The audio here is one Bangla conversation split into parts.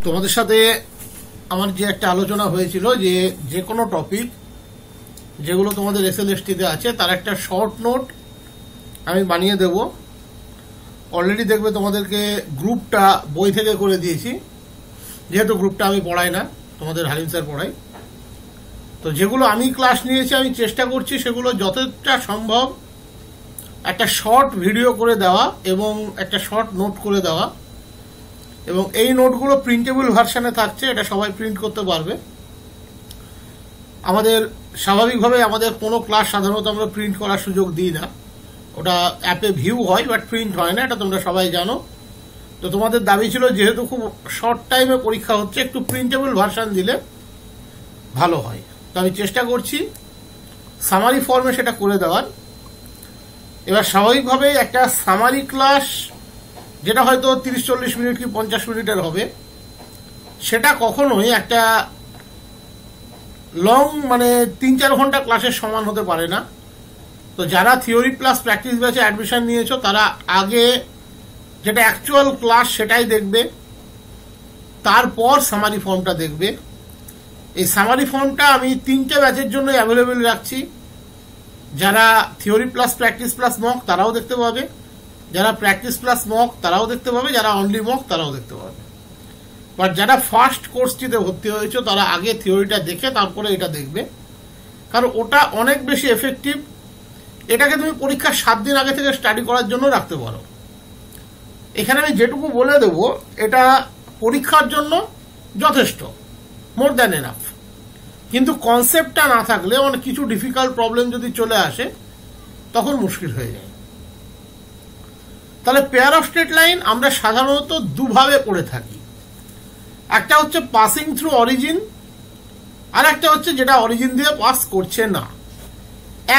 তোমাদের সাথে আমার যে একটা আলোচনা হয়েছিল যে যে কোনো টপিক যেগুলো তোমাদের এসএলএসটিতে আছে তার একটা শর্ট নোট আমি বানিয়ে দেব। অলরেডি দেখবে তোমাদেরকে গ্রুপটা বই থেকে করে দিয়েছি, যেহেতু গ্রুপটা আমি পড়াই না, তোমাদের হালিম স্যার পড়াই। তো যেগুলো আমি ক্লাস নিয়েছি আমি চেষ্টা করছি সেগুলো যতটা সম্ভব একটা শর্ট ভিডিও করে দেওয়া এবং একটা শর্ট নোট করে দেওয়া, এবং এই নোটগুলো প্রিন্টেবল ভার্সনে থাকছে, এটা সবাই প্রিন্ট করতে পারবে। আমাদের স্বাভাবিকভাবে আমাদের কোনো ক্লাস সাধারণত আমরা প্রিন্ট করার সুযোগ দিই না, ওটা অ্যাপে ভিউ হয় বাট প্রিন্ট হয় না, এটা তোমরা সবাই জানো। তো তোমাদের দাবি ছিল যেহেতু খুব শর্ট টাইমে পরীক্ষা হচ্ছে একটু প্রিন্টেবল ভার্সন দিলে ভালো হয়, তো আমি চেষ্টা করছি সামারি ফর্মে সেটা করে দেওয়ার। এবার স্বাভাবিকভাবে একটা সামারি ক্লাস যেটা হয়তো 30-40 মিনিট কি 50 মিনিটের হবে, সেটা কখনোই একটা লং 3-4 ঘন্টা ক্লাসের সমান হতে পারে না। তো যারা থিওরি প্লাস প্র্যাকটিস ব্যাচে অ্যাডমিশন নিয়েছো তারা আগে যেটা অ্যাকচুয়াল ক্লাস সেটাই দেখবে, তারপর সামারি ফর্মটা দেখবে। এই সামারি ফর্মটা আমি 3টে ব্যাচের জন্য অ্যাভেলেবেল রাখছি। যারা theory plus practice plus mock তারাও দেখতে পাবে, যারা প্র্যাকটিস প্লাস মক তারাও দেখতে পাবে, যারা অনলি মক তারাও দেখতে পাবে। বাট যারা ফার্স্ট কোর্সটিতে ভর্তি হয়েছে তারা আগে থিওরিটা দেখে তারপরে এটা দেখবে, কারণ ওটা অনেক বেশি এফেক্টিভ। এটাকে তুমি পরীক্ষার 7 দিন আগে থেকে স্টাডি করার জন্য রাখতে পারো। এখানে আমি যেটুকু বলে দেব এটা পরীক্ষার জন্য যথেষ্ট, মোর দ্যান এনাফ। কিন্তু কনসেপ্টটা না থাকলে অনেক কিছু ডিফিকাল্ট প্রবলেম যদি চলে আসে তখন মুশকিল হয়ে যায়। তাহলে পেয়ার অফ স্ট্রেট লাইন আমরা সাধারণত দুভাবে পড়ে থাকি, একটা হচ্ছে পাসিং থ্রু অরিজিন, আর একটা হচ্ছে যেটা অরিজিন দিয়ে পাস করছে না।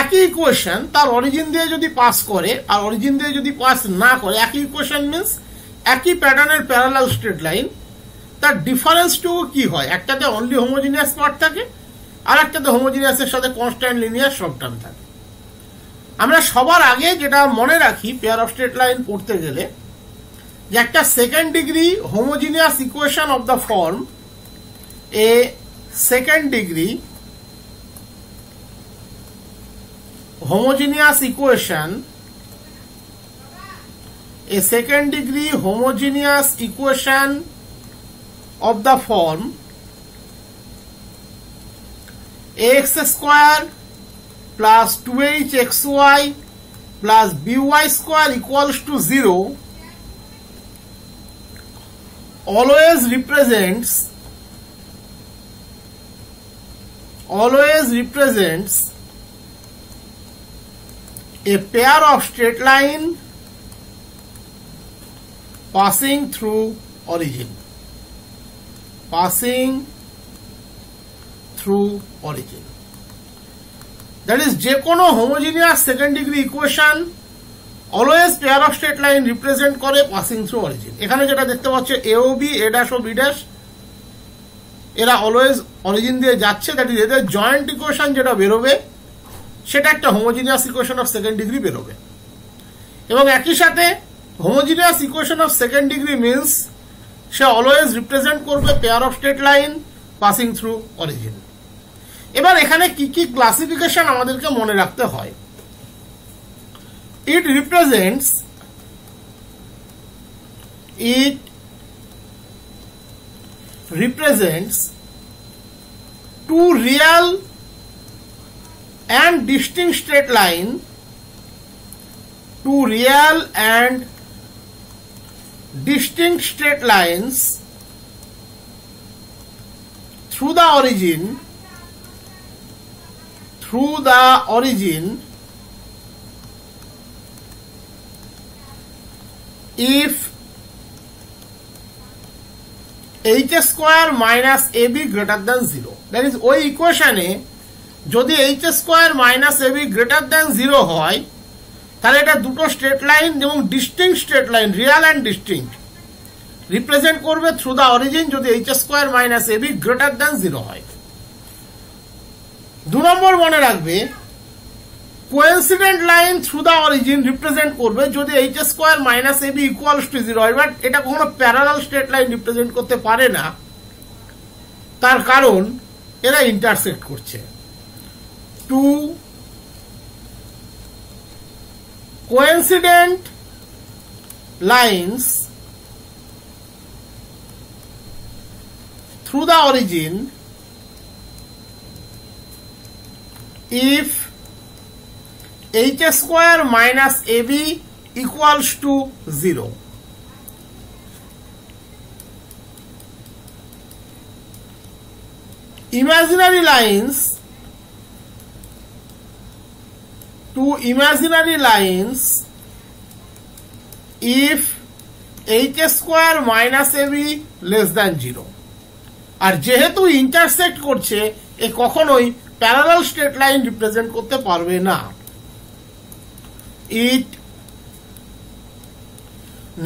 একই ইকুয়েশন তার অরিজিন দিয়ে যদি পাস করে আর অরিজিন দিয়ে যদি পাস না করে, একই ইকুয়েশন মিন্স একই প্যাটার্নের প্যারালাল স্ট্রেট লাইন, তার ডিফারেন্সটুকু কি হয়, একটাতে অনলি হোমোজিনিয়াস পার্ট থাকে আর একটাতে হোমোজিনিয়াসের সাথে কনস্ট্যান্ট লিনিয়ার সব টার্ম থাকে। আমরা সবার আগে যেটা মনে রাখি পেয়ার অফ স্ট্রেট লাইন পড়তে গেলে, যে একটা second degree homogeneous equation of the form A second degree homogeneous equation, a second degree homogeneous equation of the form ax square plus 2hxy plus by square equals to 0 always represents a pair of straight line passing through origin. That is, যে কোনো homogeneous second degree equation always pair of straight line represent করে passing through origin. এখানে যেটা দেখতে পাচ্ছ a O b, a dash O b dash, এরা always origin দিয়ে যাচ্ছে, that is এদের জয়েন্ট ইকুয়েশন যেটা বেরোবে সেটা একটা homogeneous equation of second degree বেরোবে। এবং একই সাথে homogeneous equation of second degree means সে অলওয়েজ রিপ্রেজেন্ট করবে pair of straight line passing through origin. এবার এখানে কি কি ক্লাসিফিকেশন আমাদেরকে মনে রাখতে হয়। It represents two real and distinct straight line, two real and distinct straight lines through the origin if h square minus ab greater than 0. that is ওই ইকুয়েশনে যদি h square minus ab greater than 0 হয় তাহলে এটা দুটো স্ট্রেট লাইন এবং distinct straight line, real and distinct, represent করবে থ্রু দ্য অরিজিন যদি h square minus ab greater than 0 হয়। 2 নম্বর মনে রাখবে coincident line through the origin represent করবে যদি H square minus AB equals to 0 হয়, বাট এটা কখনো প্যারালাল স্ট্রেট লাইন রিপ্রেজেন্ট করতে পারে না, তার কারণ এরা ইন্টারসেক্ট করছে। Two coincident lines through the origin if h square minus ab equals to 0. Imaginary lines, two imaginary lines if h square minus ab less than 0. আর যেহেতু ইন্টারসেক্ট করছে, এ কখনোই প্যারালাল স্ট্রেট লাইন রিপ্রেজেন্ট করতে পারবে না। It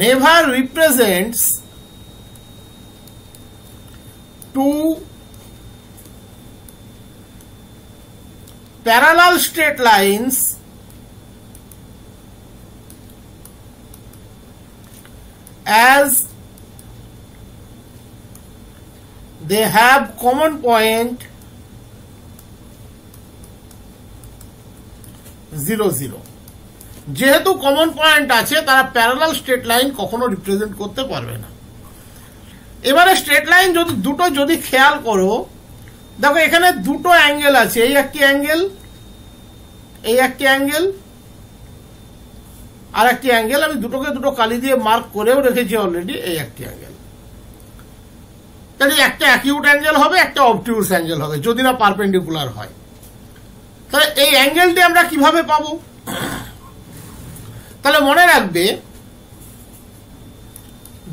never represents two parallel straight lines as they have common point 0 0. যেহেতু কমন পয়েন্ট আছে, তারা প্যারালাল স্ট্রেট লাইন কখনো রিপ্রেজেন্ট করতে পারবে না। এবারে স্ট্রেট লাইন যদি দুটো যদি খেয়াল করো, দেখো এখানে দুটো অ্যাঙ্গেল আছে, এই একটি অ্যাঙ্গেল, এই একটি অ্যাঙ্গেল, আর একটি অ্যাঙ্গেল, আমি দুটোকে দুটো কালি দিয়ে মার্ক করেও রেখেছি অলরেডি, এই একটি অ্যাঙ্গেল। তাহলে একটা অ্যাকিউট অ্যাঙ্গেল হবে, একটা অবটিউস অ্যাঙ্গেল হবে, যদি না পারপেন্ডিকুলার হয়। তাহলে এই অ্যাঙ্গেলটি আমরা কিভাবে পাবো? তাহলে মনে রাখবে,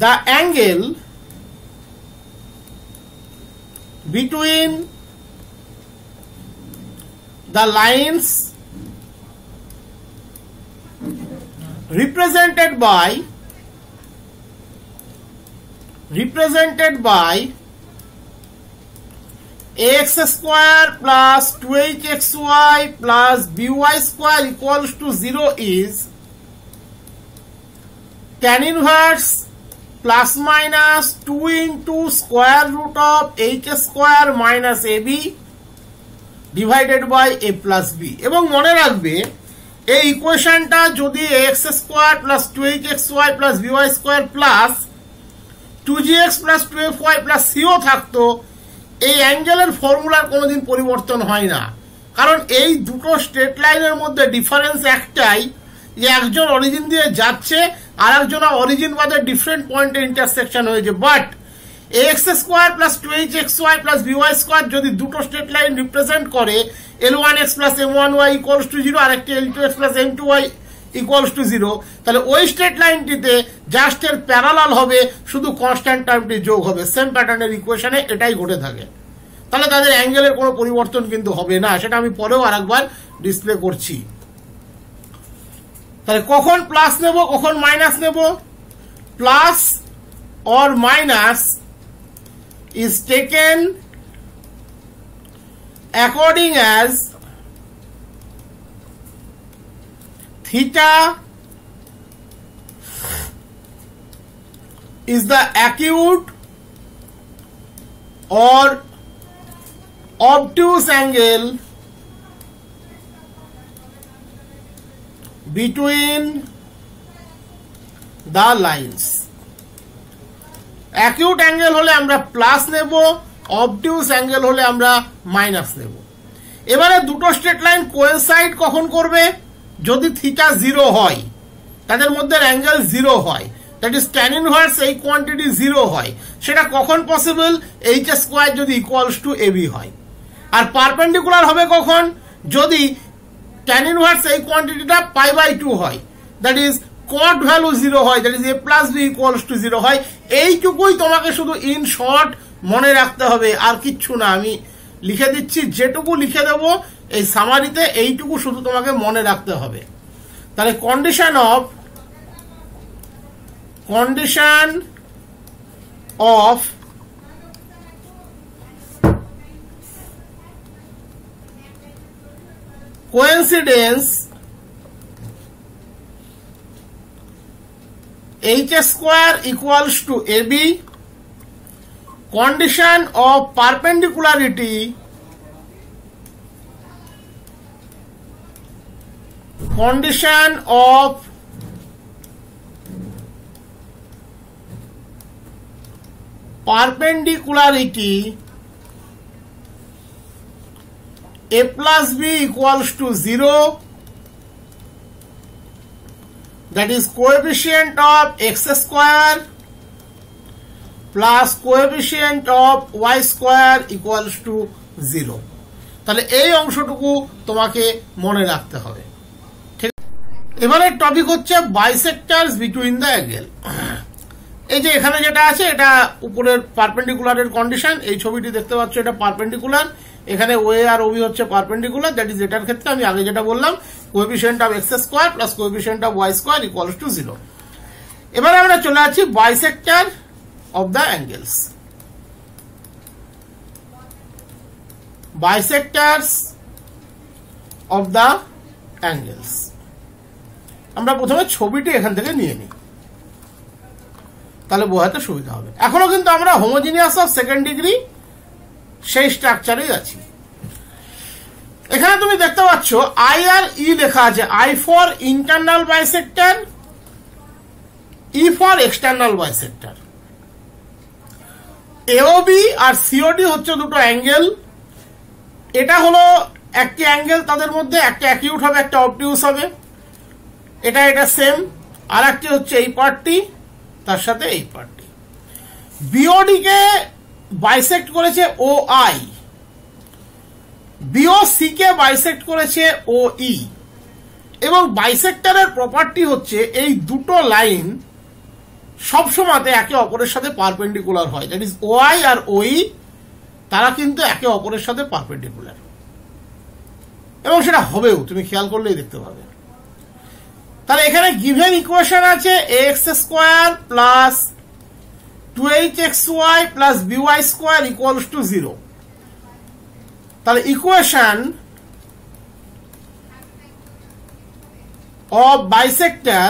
the angle between the lines represented by ax square plus 2hxy plus by square equals to 0 is tan inverse plus minus 2 into square root of h square minus ab divided by a plus b. এবং মনে রাখবে, এই ইকুয়েশনটা যদি X square plus 2hxy plus by square plus 2gx plus 2fy plus সিও থাকতো, এই অ্যাঙ্গেলের ফর্মুলার কোনোদিন পরিবর্তন হয় না। কারণ এই দুটো স্ট্রেট লাইনের মধ্যে ডিফারেন্স একটাই, যে একজন অরিজিন দিয়ে যাচ্ছে আর একজন অরিজিন বাদে ডিফারেন্ট পয়েন্টে ইন্টারসেকশন হয়েছে। But x square plus 2hxy plus by square যদি দুটো স্ট্রেট লাইন রিপ্রেজেন্ট করে, L1x plus M1y equals to 0 আর একটি L2x plus M2y equals to 0, তাহলে ওই স্ট্রেট লাইনটিতে জাস্ট এর প্যারালাল হবে, শুধু কনস্ট্যান্ট টার্মটি যোগ হবে। সেম প্যাটার্নের ইকুয়েশনে এটাই ঘটে থাকে। তাহলে তাদের অ্যাঙ্গেলের কোনো পরিবর্তন কিন্তু হবে না, সেটা আমি পরেও আরেকবার ডিসপ্লে করছি। তাহলে কখন প্লাস নেব, কখন মাইনাস নেব? Plus or minus is taken according as theta is the acute or obtuse angle between the lines. Acute angle হলে আমরা প্লাস নেব, অবটিউস অ্যাঙ্গেল হলে আমরা মাইনাস নেব। এবারে দুটো স্ট্রেট লাইন কোয়েনসাইড কখন করবে? যদি থিটা 0 হয়, তাদের মধ্যে অ্যাঙ্গেল 0 হয়, দ্যাট ইজ ট্যান ইনভার্স এই কোয়ান্টিটি 0 হয়। সেটা কখন পসিবল? এইচ স্কোয়ার যদি ইকুয়ালস টু এবি হয়। আর পারপেন্ডিকুলার হবে কখন? যদি ট্যান ইনভার্স এই কোয়ান্টিটিটা π/2 হয়, দ্যাট ইজ কট ভ্যালু 0 হয়, that is a plus b equals to 0 হয়। এইটুকুই তোমাকে শুধু ইন শর্ট মনে রাখতে হবে, আর কিচ্ছু না। আমি লিখে দিচ্ছি, যেটুকু লিখে দেব এই সামারিতে, এইটুকু শুধু তোমাকে মনে রাখতে হবে। তাহলে condition of coincidence h square equals to ab, condition of perpendicularity a plus b equals to 0, that is coefficient of x square plus coefficient of y square equals to 0. তাহলে এই অংশটুকু তোমাকে মনে রাখতে হবে। ঠিক, এবারে টপিক হচ্ছে বাইসেক্টরস বিটুইন দ্য অ্যাঙ্গেল। এই যে এখানে যেটা আছে এটা উপরের পারপেন্ডিকুলারের কন্ডিশন, এই ছবিটি দেখতে পাচ্ছ এটা পারপেন্ডিকুলার, এখানে ওএ আর ওবি হচ্ছে পারপেন্ডিকুলার, দ্যাট ইজ এটার ক্ষেত্রে আমি আগে যেটা বললাম coefficient of x square plus coefficient of y square equals to 0। এবারে আমরা চলে যাচ্ছি bisector of the angles. Bisectors of the angles, আমরা প্রথমে ছবিটি এখান থেকে নিয়ে নিই, তাহলে বোঝাতে সুবিধা হবে। এখনো কিন্তু আমরা হোমোজিনিয়াস অফ সেকেন্ড ডিগ্রি সেই স্ট্রাকচারেই আছি। এখানে তুমি দেখতে পাচ্ছ আই আর ই লেখা আছে, I for internal bisector, E for external bisector. AOB আর সিওডি হচ্ছে দুটো অ্যাঙ্গেল, এটা হলো একটি অ্যাঙ্গেল, তাদের মধ্যে একটা অ্যাকিউট হবে একটা অবটিউস হবে, এটা সেম। আর একটি হচ্ছে এই পার্টটি তার সাথে এই পার্টটি। বিওডি কে বাইসেক্ট করেছে ও আই, বিওসি কে বাইসেক্ট করেছে ও ই, এবং বাইসেক্টরের প্রপার্টি হচ্ছে এই দুটো লাইন সবসময়তে একে অপরের সাথে পারপেন্ডিকুলার হয়, দ্যাট ইজ ওআই আর ওই তারা কিন্তু একে অপরের সাথে পারপেন্ডিকুলার, এবং সেটা হবেও, তুমি খেয়াল করলেই দেখতে পাবে। তাহলে এখানে গিভেন ইকুয়েশন আছে X square plus 2hxy plus by square equals to 0। তাহলে equation of bisector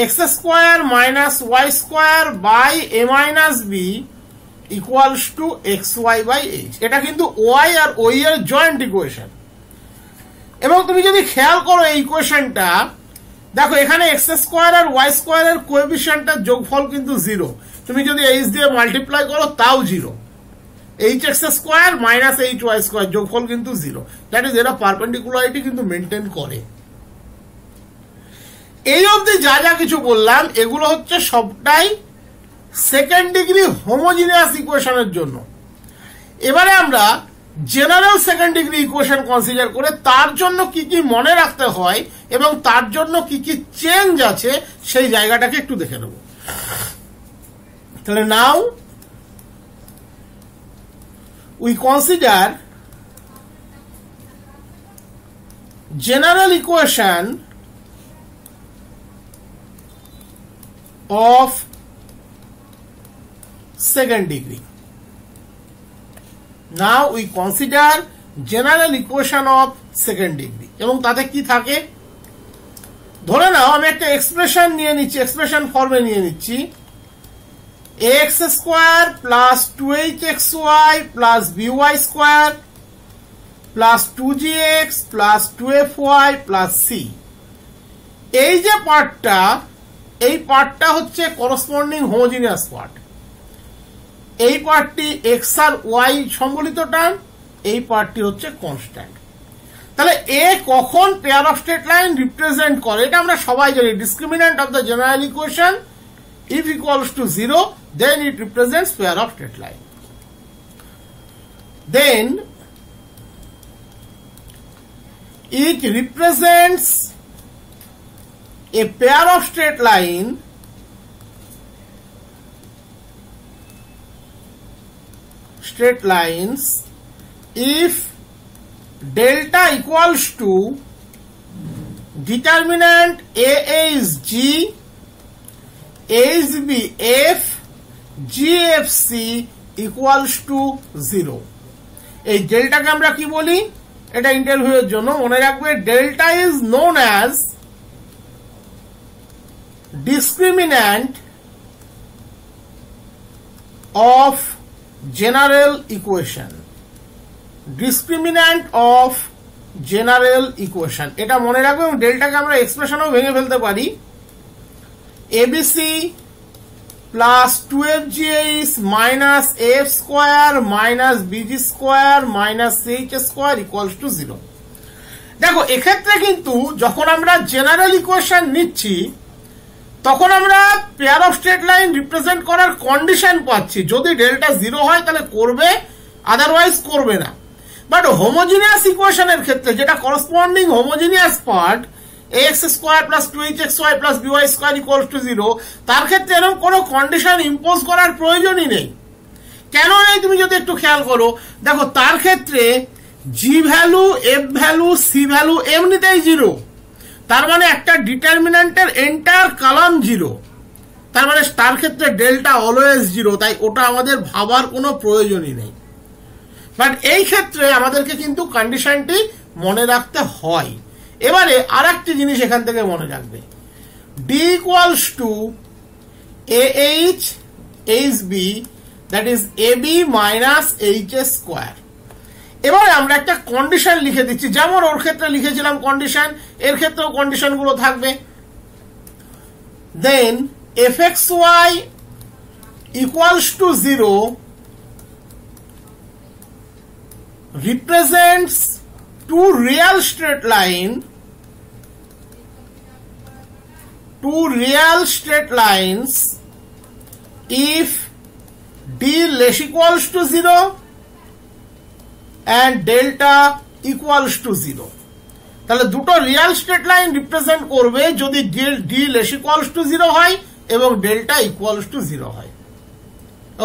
x square minus y square by a minus b equals to xy by h, এটা কিন্তু y আর ওই এর জয়েন্ট ইকুয়েশন। এবং তুমি যদি খেয়াল করো এই ইকুয়েশনটা, দেখো এখানে এক্স স্কোয়ার আর ওয়াই স্কোয়ারের কোএফিসিয়েন্টের যোগফল কিন্তু 0, তুমি যদি এইচ দিয়ে মাল্টিপ্লাই করো তাও 0, H X square minus H Y square যোগফল কিন্তু 0, দ্যাট ইজ এরা পারপেন্ডিকুলারিটি কিন্তু মেনটেন করে। এই অবধি যা যা কিছু বললাম এগুলো হচ্ছে সবটাই সেকেন্ড ডিগ্রি হোমোজিনিয়াস ইকুয়েশনের জন্য। এবারে আমরা general second degree equation consider করে তার জন্য কি কি মনে রাখতে হয় এবং তার জন্য কি কি চেঞ্জ আছে সেই জায়গাটাকে একটু দেখে নেব। তাহলে now we consider general equation of second degree. Now we consider general equation of second degree. এবং তাতে কি থাকে, ধরে নাও আমি একটা এক্সপ্রেশন নিয়ে নিচ্ছি, এক্সপ্রেশন ফর্মে নিয়ে নিচ্ছি x square plus 2hxy plus by square plus 2gx plus 2fy plus c। এই যে পার্টটা, এই পার্টটা হচ্ছে করসপন্ডিং হোমোজিনিয়াস পার্ট। এই পার্টটি এক্স আর ওয়াই সম্বলিত টার্ম, এই পার্টটি হচ্ছে কনস্ট্যান্ট। তাহলে এ কখন pair of straight line represent করে এটা আমরা সবাই জানি। Discriminant of the general equation if equals to 0, then it represents pair of straight line. Then it represents a pair of straight lines if delta equals to determinant A is G, A is B F, G F C equals to 0. এই ডেল্টাকে আমরা কি বলি? এটা ইন্টারভিউয়ের জন্য মনে রাখবে, delta is known as discriminant of general equation. Discriminant of general equation, এটা মনে রাখবে। এবং ডেল্টাকে আমরা এক্সপ্রেশনও ভেঙে ফেলতে পারি, ABC plus 2fgh minus F square minus BG square minus CH square equals to 0। দেখো এক্ষেত্রে কিন্তু যখন আমরা জেনারেল ইকুয়েশন নিচ্ছি তখন আমরা pair of straight line represent করার কন্ডিশন পাচ্ছি। যদি ডেল্টা 0 হয় তাহলে করবে, আদারওয়াইজ করবে না। বাট হোমোজিনিয়াস ইকুয়েশনের ক্ষেত্রে, যেটা corresponding homogeneous part ax square plus 2hxy plus by square equals to 0, তার ক্ষেত্রে এরকম কোনো কন্ডিশন ইম্পোজ করার প্রয়োজনই নেই। কেন নেই তুমি যদি একটু খেয়াল করো, দেখো তার ক্ষেত্রে g value, f value, c value এমনিতেই 0, তার মানে একটা ডিটারমিন্যান্টের এন্টায়ার কলাম 0, তার মানে তার ক্ষেত্রে ডেল্টা অলওয়েজ 0, তাই ওটা আমাদের ভাবার কোনো প্রয়োজনই নেই। বাট এই ক্ষেত্রে আমাদেরকে কিন্তু কন্ডিশনটি মনে রাখতে হয়। এবারে আর একটি জিনিস এখান থেকে মনে রাখবে, D equals to AH HB, that is AB minus H square. এবারে আমরা একটা কন্ডিশন লিখে দিচ্ছি, যেমন ওর ক্ষেত্রে লিখেছিলাম কন্ডিশন, এর ক্ষেত্রেও কন্ডিশন গুলো থাকবে। দেন fxy equals to 0 represents two real straight lines if d less equals to 0 and delta equals to 0। তাহলে দুটো রিয়াল স্ট্রেট লাইন রিপ্রেজেন্ট করবে যদি d less equals to 0 হয় এবং ডেল্টা ইকুয়ালস টু 0 হয়।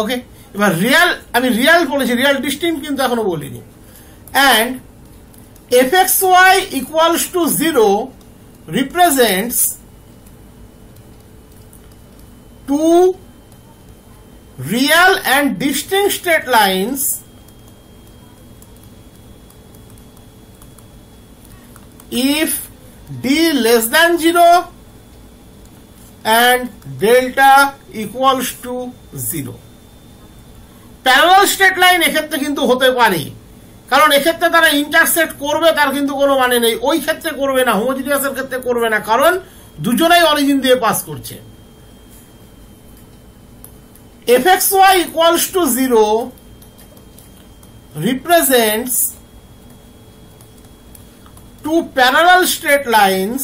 ওকে, এবার রিয়াল, আমি রিয়াল বলেছি, রিয়াল ডিস্টিংক্ট কিন্তু এখনো বলিনি। and fxy equals to 0 represents two real and distinct straight lines if d less than 0 and delta equals to 0। Parallel straight line এক্ষেত্রে কিন্তু হতে পারে, কারণ এক্ষেত্রে তারা ইন্টারসেক্ট করবে তার কিন্তু কোনো মানে নেই। ওই ক্ষেত্রে করবে না, হোমোজিনিয়াসের ক্ষেত্রে করবে না, কারণ দুজনেই অরিজিন দিয়ে পাস করছে। fxy equals to 0 represents two parallel straight lines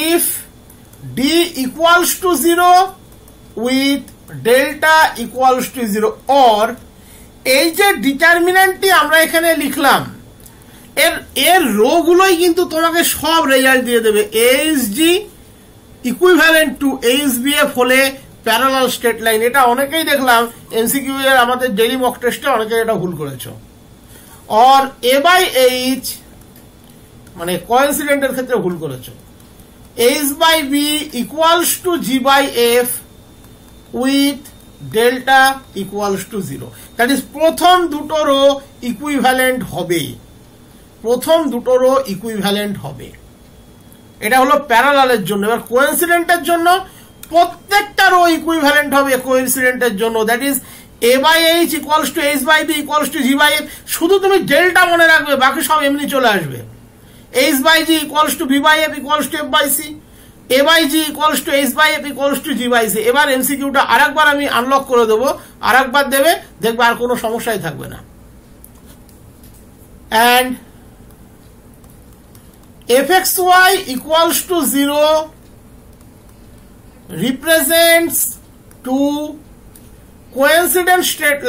if d equals to 0 with delta equals to 0, or এই যে ডিটারমিন্যান্টটি আমরা এখানে লিখলাম এর রো গুলোই কিন্তু তোমাকে সব রেজাল্ট দিয়ে দেবে। AHG ইকুইভ্যালেন্ট টু HBF হলে প্যারালাল স্ট্রেট লাইন। এটা অনেকেই দেখলাম এমসিকিউ এর আমাদের ডেইলি মক টেস্টে অনেকে এটা ভুল করেছো। আর A/H মানে কোইন্সিডেন্টের ক্ষেত্রে ভুল করেছো। H/B equals to G/F with delta equals to 0, that is প্রথম দুটোরও ইকুইভ্যালেন্ট হবে, প্রথম দুটোরও ইকুইভ্যালেন্ট হবে। এটা হলো প্যারালালের জন্য। এবার কোইন্সিডেন্টের জন্য প্রত্যেকটারও ইকুইভ্যালেন্ট হবে কোইন্সিডেন্টের জন্য, that is A/H equals to H/B equals to G/F। শুধু তুমি ডেল্টা মনে রাখবে, বাকি সব এমনি চলে আসবে। H/G equals to B/F equals to F/C, A/G equals to H/F equals to G/C। এবার এমসিকিউটা আরেকবার আমি আনলক করে দেবো, আরেকবার দেবে, দেখবে আর কোনো সমস্যাই থাকবে না। and fxy equals to 0 represents two coincident straight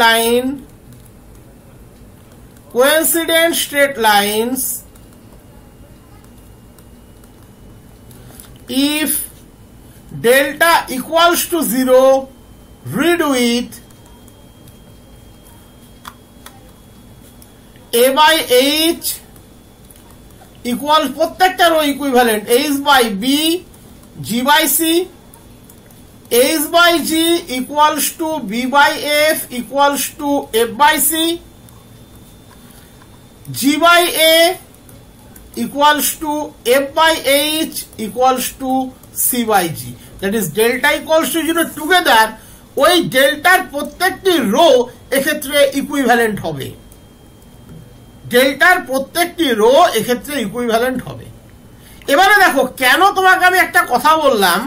lines if delta equals to 0, read with A/H equal প্রত্যেকটারও equivalent H/B G/C H by G equals to B by F equals to F by C, G by A equals to F by H equals to C by G. That is delta equals to 0 together. ওই ডেল্টার প্রত্যেকটি রো এক্ষেত্রে ইকুইভ্যালেন্ট হবে, ডেল্টার প্রত্যেকটি রো এক্ষেত্রে ইকুইভ্যালেন্ট হবে। এবারে দেখো কেন তোমাকে আমি একটা কথা বললাম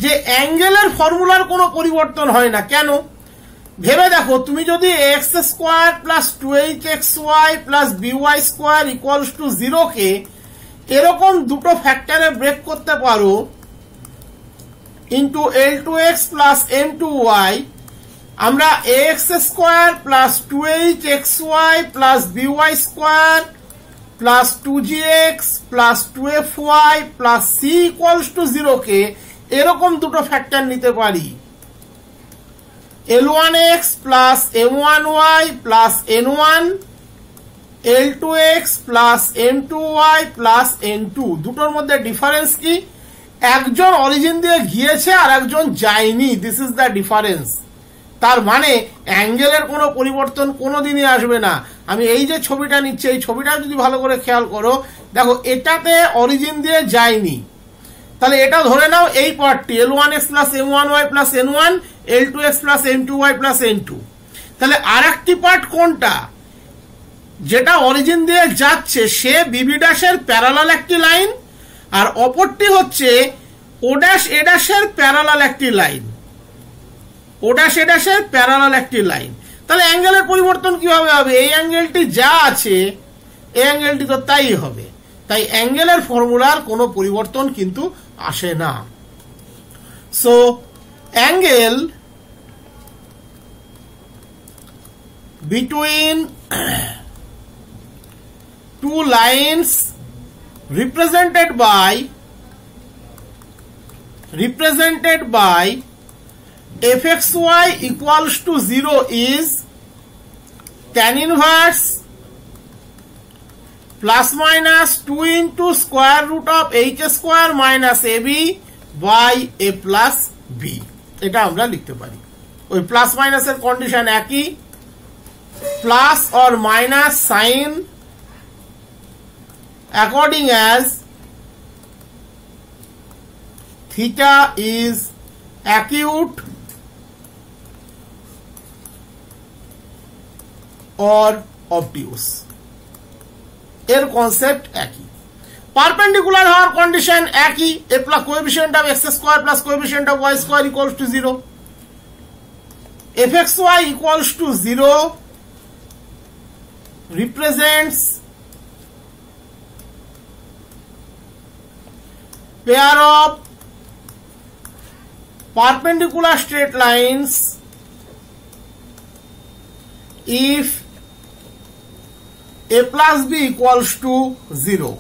যে অ্যাঙ্গেলের ফর্মুলার কোনো পরিবর্তন হয় না। কেন ভেবে দেখো, তুমি যদি X square plus 2hxy plus by square equals to 0 কে এরকম দুটো ফ্যাক্টরে ব্রেক করতে পারো ইন্টু L2x প্লাস M2y, আমরা ax square plus 2hxy plus by square plus 2gx plus 2fy plus c equals to 0 কে এরকম দুটো ফ্যাক্টর নিতে পারি। L1x plus M1y plus N1, L2x plus M2y plus N2, দুটোর মধ্যে ডিফারেন্স কি? একজন অরিজিন দিয়ে গিয়েছে আর একজন যায়নি, দিস ইজ দ্য ডিফারেন্স। তার মানে অ্যাঙ্গেলের কোনো পরিবর্তন কোনোদিনই আসবে না। আমি এই যে ছবিটা নিচ্ছি, এই ছবিটা যদি ভালো করে খেয়াল করো, দেখো এটাতে অরিজিন দিয়ে যায়নি, তাহলে এটা ধরে নাও এই পার্টটি L1x plus M1y plus N1, L2x plus M2y plus N2। তাহলে আর একটি পার্ট কোনটা? যেটা অরিজিন দিয়ে যাচ্ছে সে বিবি ড্যাশের প্যারালাল একটি লাইন, আর অপরটি হচ্ছে ও ড্যাশ এ ড্যাশের প্যারালাল একটি লাইন, ও ড্যাশ এ ড্যাশের প্যারালাল একটি লাইন। তাহলে অ্যাঙ্গেলের পরিবর্তন কিভাবে হবে? এই অ্যাঙ্গেলটি যা আছে এই অ্যাঙ্গেলটি তো তাই হবে। তাই অ্যাঙ্গেলের ফর্মুলার কোনো পরিবর্তন কিন্তু আসে না। So angle between two lines represented by fxy equals to 0 is tan inverse plus minus 2 into square root of h square minus ab by a plus b। এটা আমরা লিখতে পারি। ওই প্লাস মাইনাসের কন্ডিশন একই, plus or minus sine according as theta is acute or obtuse, এর কনসেপ্ট একই। পারপেন্ডিকুলার হওয়ার কন্ডিশন একই, a plus coefficient of x square plus coefficient of y square equals to 0, fxy equals to 0 represents pair of perpendicular straight lines if a plus b equals to 0,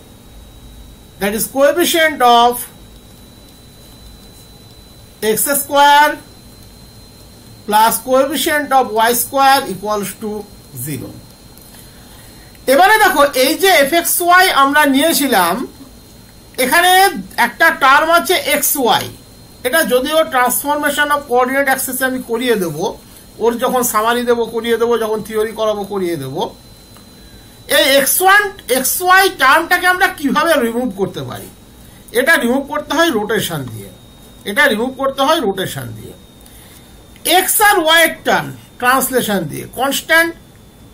that is coefficient of x square plus coefficient of y square equals to 0। এবারে দেখো এই যে fxy আমরা নিয়েছিলাম, এখানে একটা টার্ম আছে xy, এটা যদিও ট্রান্সফরমেশন অফ কোঅর্ডিনেট অ্যাক্সিস আমি করিয়ে দেব, ওর যখন সামারি দেব করিয়ে দেব, যখন থিওরি করাবো করিয়ে দেব। এই xy টার্মটাকে আমরা কিভাবে রিমুভ করতে পারি? এটা রিমুভ করতে হয় রোটেশন দিয়ে, এটা রিমুভ করতে হয় রোটেশন দিয়ে। x আর y এর টার্ম ট্রান্সলেশন দিয়ে কনস্ট্যান্ট,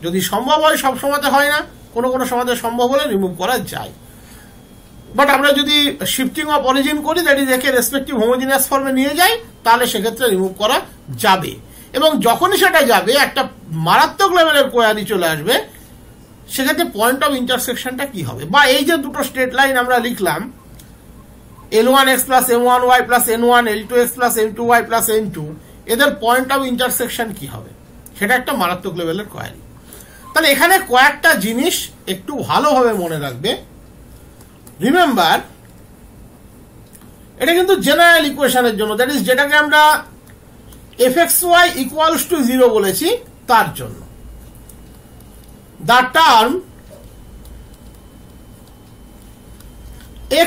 যদি সম্ভব হয়, সব সময়তে হয় না, কোনো কোনো সময়তে সম্ভব হলে রিমুভ করা যায়। বাট আমরা যদি শিফটিং অফ অরিজিন করি, দ্যাট ইজ একে রেসপেক্টিভ হোমোজিনিয়াস ফর্মে নিয়ে যাই, তাহলে সেক্ষেত্রে রিমুভ করা যাবে। এবং যখনই সেটা যাবে একটা মারাত্মক লেভেলের কোয়ারি চলে আসবে, সেক্ষেত্রে পয়েন্ট অফ ইন্টারসেকশনটা কি হবে? বা এই যে দুটো স্ট্রেট লাইন আমরা লিখলাম L1x plus M1y plus N1, L2x plus M2y plus N2, এদের পয়েন্ট অফ ইন্টারসেকশন কি হবে? সেটা একটা মারাত্মক লেভেলের কোয়ারি। তাহলে এখানে কয়েকটা জিনিস একটু ভালোভাবে মনে রাখবে। রিমেম্বার, এটা কিন্তু জেনারেল ইকুয়েশনের জন্য, দ্যাট ইজ যেটাকে আমরা fxy ইকুয়ালস টু 0 বলেছি তার জন্য। The term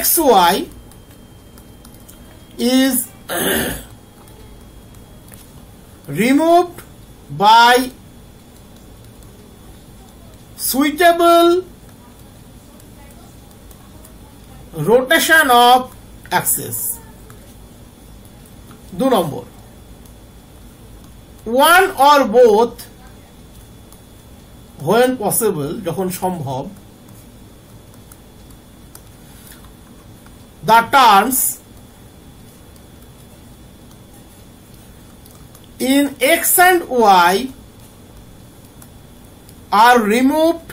xy is removed by suitable rotation of axis. 2 number, one or both when possible, যখন সম্ভব, the terms in x and y are removed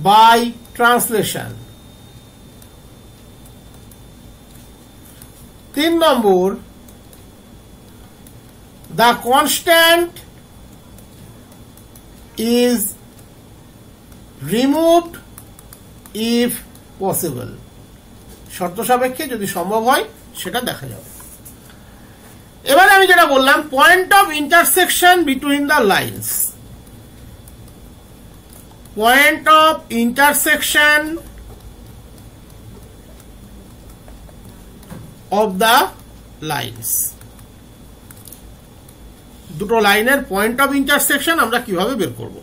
by translation. 3 number, the constant is removed if possible. শর্ত সাপেক্ষে যদি সম্ভব হয় সেটা দেখা যাবে। এবারে আমি যেটা বললাম, point of intersection between the lines. Point of intersection of the lines, দুটো লাইনের পয়েন্ট অফ ইন্টারসেকশন আমরা কিভাবে বের করব।